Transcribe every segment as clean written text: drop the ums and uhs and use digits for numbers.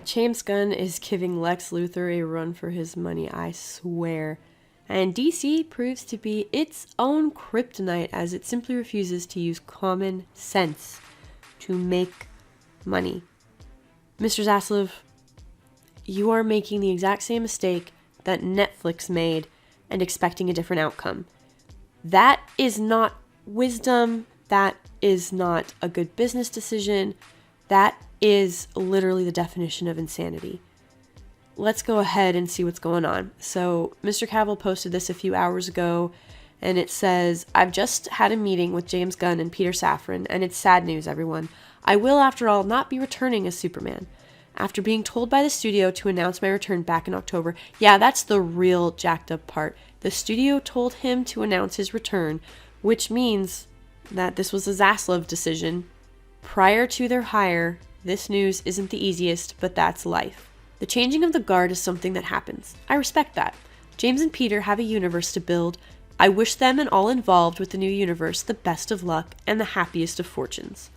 James Gunn is giving Lex Luthor a run for his money, I swear. And DC proves to be its own kryptonite as it simply refuses to use common sense to make money. Mr. Zaslav, you are making the exact same mistake that Netflix made and expecting a different outcome. That is not wisdom. That is not a good business decision. That is literally the definition of insanity. Let's go ahead and see what's going on. So Mr. Cavill posted this a few hours ago, and it says, I've just had a meeting with James Gunn and Peter Safran, and it's sad news, everyone. I will, after all, not be returning as Superman. After being told by the studio to announce my return back in October, yeah, that's the real jacked up part. The studio told him to announce his return, which means that this was a Zaslav decision. Prior to their hire, this news isn't the easiest, but that's life. The changing of the guard is something that happens. I respect that. James and Peter have a universe to build. I wish them and all involved with the new universe the best of luck and the happiest of fortunes.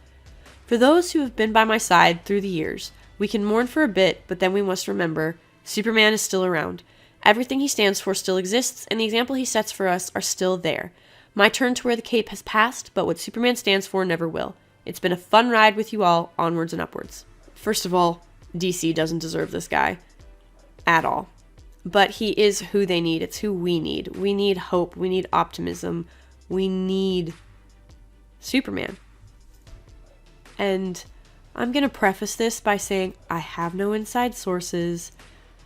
For those who have been by my side through the years, we can mourn for a bit, but then we must remember, Superman is still around. Everything he stands for still exists, and the example he sets for us are still there. My turn to wear the cape has passed, but what Superman stands for never will. It's been a fun ride with you all, onwards and upwards. First of all, DC doesn't deserve this guy at all. But he is who they need. It's who we need. We need hope. We need optimism. We need Superman. And I'm going to preface this by saying I have no inside sources.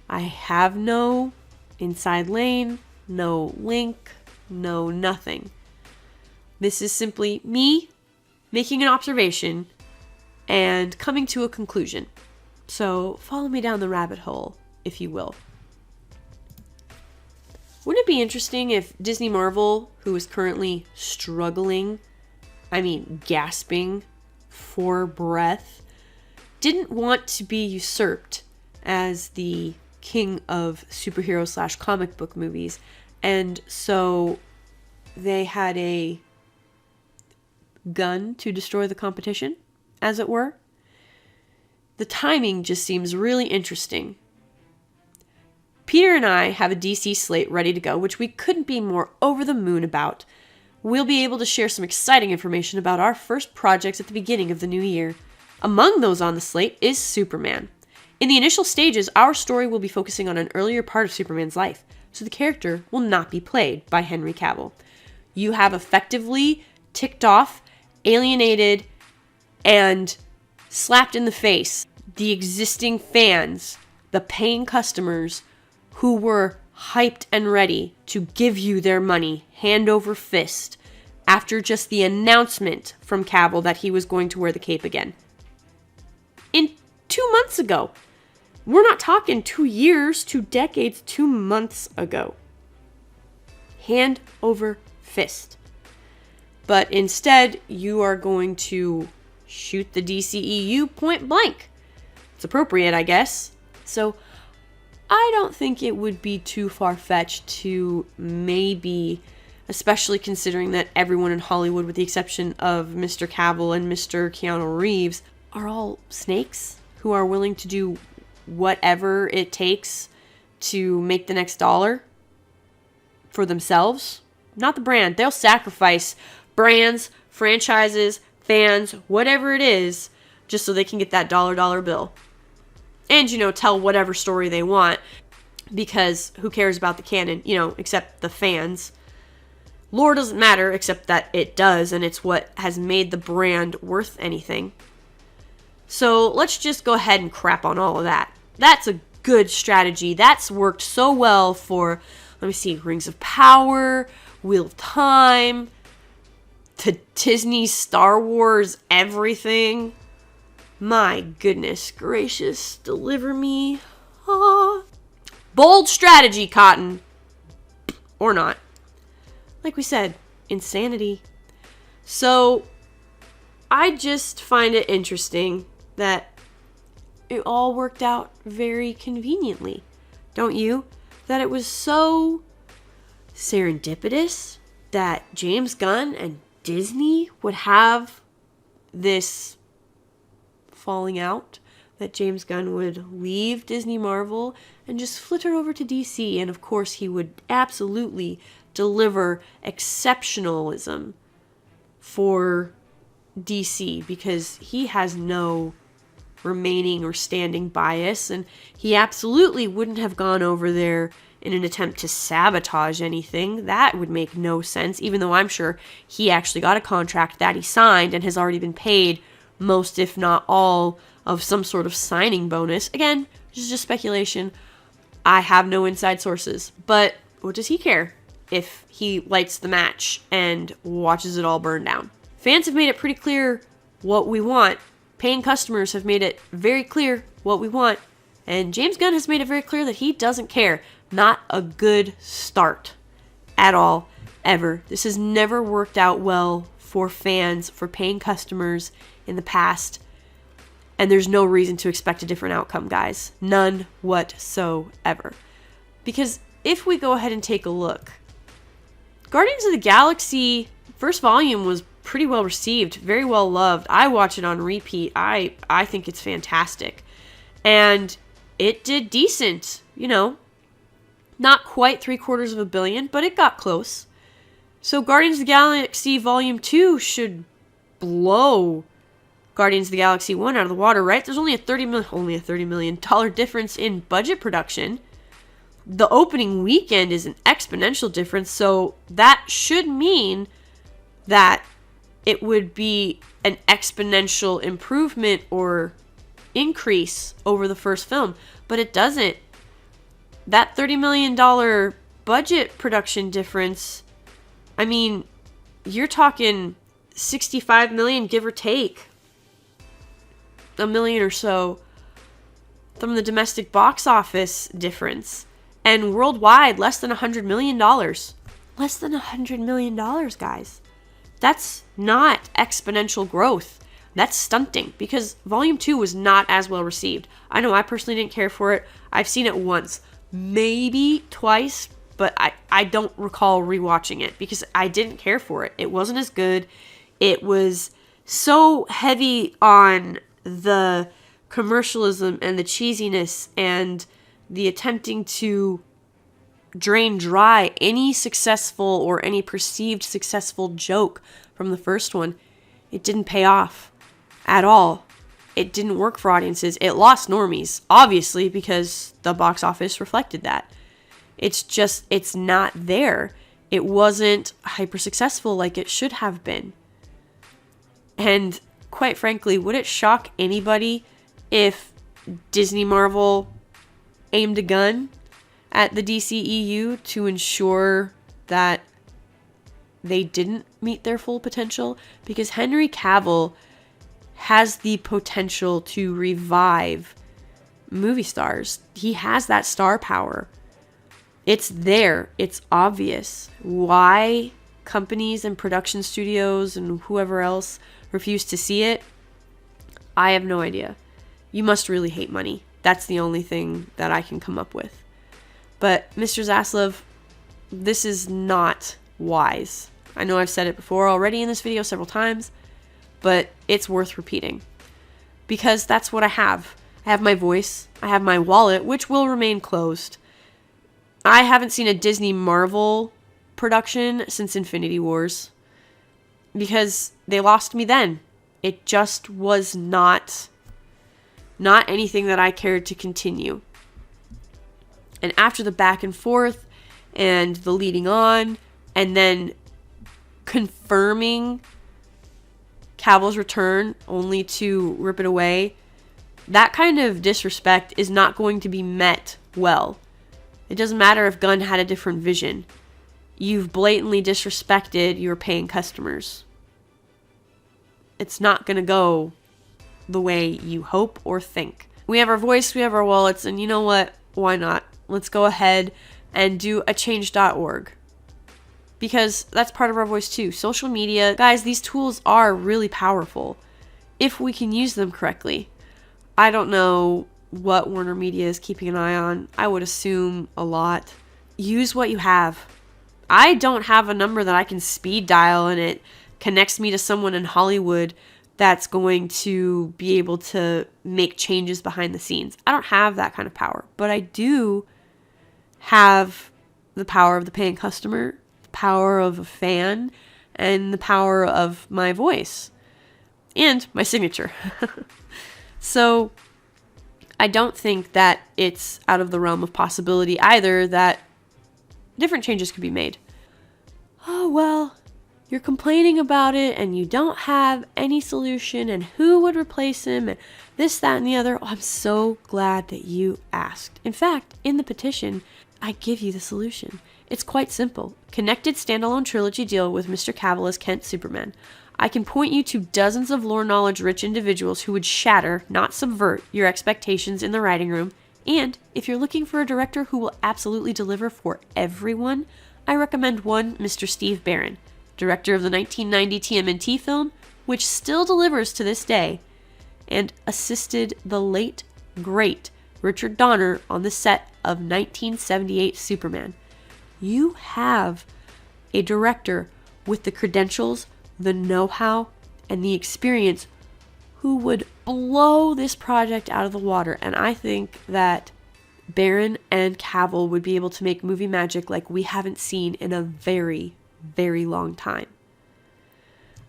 I have no inside lane, no link, no nothing. This is simply me making an observation and coming to a conclusion. So follow me down the rabbit hole, if you will. Wouldn't it be interesting if Disney Marvel, who is currently gasping for breath, didn't want to be usurped as the king of superhero / comic book movies, and so they had a gun to destroy the competition, as it were? The timing just seems really interesting. Peter and I have a DC slate ready to go, which we couldn't be more over the moon about. We'll be able to share some exciting information about our first projects at the beginning of the new year. Among those on the slate is Superman. In the initial stages, our story will be focusing on an earlier part of Superman's life, so the character will not be played by Henry Cavill. You have effectively ticked off, alienated, and slapped in the face the existing fans, the paying customers who were hyped and ready to give you their money hand over fist after just the announcement from Cavill that he was going to wear the cape again. In 2 months ago. We're not talking 2 years, 2 decades, 2 months ago. Hand over fist. But instead, you are going to shoot the DCEU point blank. It's appropriate, I guess. So I don't think it would be too far-fetched to maybe, especially considering that everyone in Hollywood, with the exception of Mr. Cavill and Mr. Keanu Reeves, are all snakes who are willing to do whatever it takes to make the next dollar for themselves. Not the brand. They'll sacrifice brands, franchises, fans, whatever it is, just so they can get that dollar bill. And, tell whatever story they want, because who cares about the canon, except the fans. Lore doesn't matter, except that it does, and it's what has made the brand worth anything. So let's just go ahead and crap on all of that. That's a good strategy. That's worked so well for, Rings of Power, Wheel of Time, the Disney Star Wars everything. My goodness gracious, deliver me. Ah. Bold strategy, Cotton. Or not. Like we said, insanity. So I just find it interesting that it all worked out very conveniently, don't you? That it was so serendipitous that James Gunn and Disney would have this falling out, that James Gunn would leave Disney Marvel and just flitter over to DC. And of course, he would absolutely deliver exceptionalism for DC because he has no remaining or standing bias, and he absolutely wouldn't have gone over there in an attempt to sabotage anything. That would make no sense, even though I'm sure he actually got a contract that he signed and has already been paid most, if not all, of some sort of signing bonus. Again, this is just speculation. I have no inside sources, but what does he care if he lights the match and watches it all burn down? Fans have made it pretty clear what we want. Paying customers have made it very clear what we want. And James Gunn has made it very clear that he doesn't care. Not a good start at all, ever. This has never worked out well for fans, for paying customers in the past. And there's no reason to expect a different outcome, guys. None whatsoever. Because if we go ahead and take a look, Guardians of the Galaxy first volume was pretty well received, very well loved. I watch it on repeat. I think it's fantastic. And it did decent, not quite $750 million, but it got close. So Guardians of the Galaxy Volume 2 should blow Guardians of the Galaxy 1 out of the water, right? There's only a $30 million difference in budget production. The opening weekend is an exponential difference, so that should mean that it would be an exponential improvement or increase over the first film, but it doesn't. That $30 million budget production difference, I mean, you're talking $65 million, give or take $1 million or so from the domestic box office difference, and worldwide less than $100 million. Less than $100 million, guys. That's not exponential growth. That's stunting, because Volume 2 was not as well received. I know I personally didn't care for it. I've seen it once, maybe twice, but I don't recall rewatching it because I didn't care for it. It wasn't as good. It was so heavy on the commercialism and the cheesiness and the attempting to drain dry any successful or any perceived successful joke from the first one. It didn't pay off at all. It didn't work for audiences. It lost normies, obviously, because the box office reflected that. It's not there. It wasn't hyper successful like it should have been. And quite frankly, would it shock anybody if Disney Marvel aimed a gun at the DCEU to ensure that they didn't meet their full potential? Because Henry Cavill has the potential to revive movie stars. He has that star power. It's there. It's obvious. Why companies and production studios and whoever else refuse to see it, I have no idea. You must really hate money. That's the only thing that I can come up with. But Mr. Zaslav, this is not wise. I know I've said it before already in this video several times, but it's worth repeating. Because that's what I have. I have my voice. I have my wallet, which will remain closed. I haven't seen a Disney Marvel production since Infinity Wars. Because they lost me then. It just was not anything that I cared to continue. And after the back and forth and the leading on and then confirming Cavill's return only to rip it away, that kind of disrespect is not going to be met well. It doesn't matter if Gunn had a different vision. You've blatantly disrespected your paying customers. It's not going to go the way you hope or think. We have our voice, we have our wallets, and you know what? Why not? Let's go ahead and do a change.org. Because that's part of our voice too. Social media, guys, these tools are really powerful if we can use them correctly. I don't know what Warner Media is keeping an eye on. I would assume a lot. Use what you have. I don't have a number that I can speed dial and it connects me to someone in Hollywood that's going to be able to make changes behind the scenes. I don't have that kind of power, but I do have the power of the paying customer, the power of a fan, and the power of my voice and my signature. So I don't think that it's out of the realm of possibility either that different changes could be made. Oh, well, you're complaining about it and you don't have any solution and who would replace him and this, that, and the other. Oh, I'm so glad that you asked. In fact, in the petition, I give you the solution. It's quite simple. Connected standalone trilogy deal with Mr. Cavill as Kent Superman. I can point you to dozens of lore knowledge rich individuals who would shatter, not subvert, your expectations in the writing room. And if you're looking for a director who will absolutely deliver for everyone, I recommend one Mr. Steve Barron, director of the 1990 TMNT film, which still delivers to this day, and assisted the late, great Richard Donner on the set of 1978 Superman. You have a director with the credentials, the know-how, and the experience who would blow this project out of the water. And I think that Barron and Cavill would be able to make movie magic like we haven't seen in a very, very long time.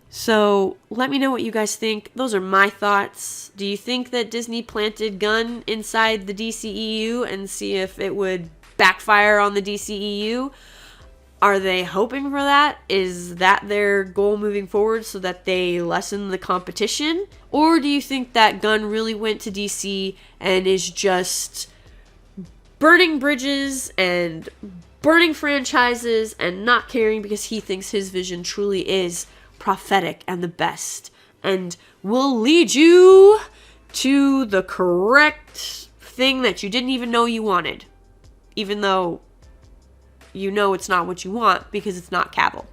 So let me know what you guys think. Those are my thoughts. Do you think that Disney planted Gunn inside the DCEU and see if it would backfire on the DCEU? Are they hoping for that? Is that their goal moving forward so that they lessen the competition? Or do you think that Gunn really went to DC and is just burning bridges and burning franchises and not caring because he thinks his vision truly is prophetic and the best and will lead you to the correct thing that you didn't even know you wanted, even though you know it's not what you want because it's not Cavill.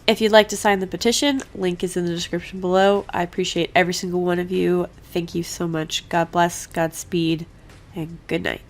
If you'd like to sign the petition, link is in the description below. I appreciate every single one of you. Thank you so much. God bless, Godspeed, and good night.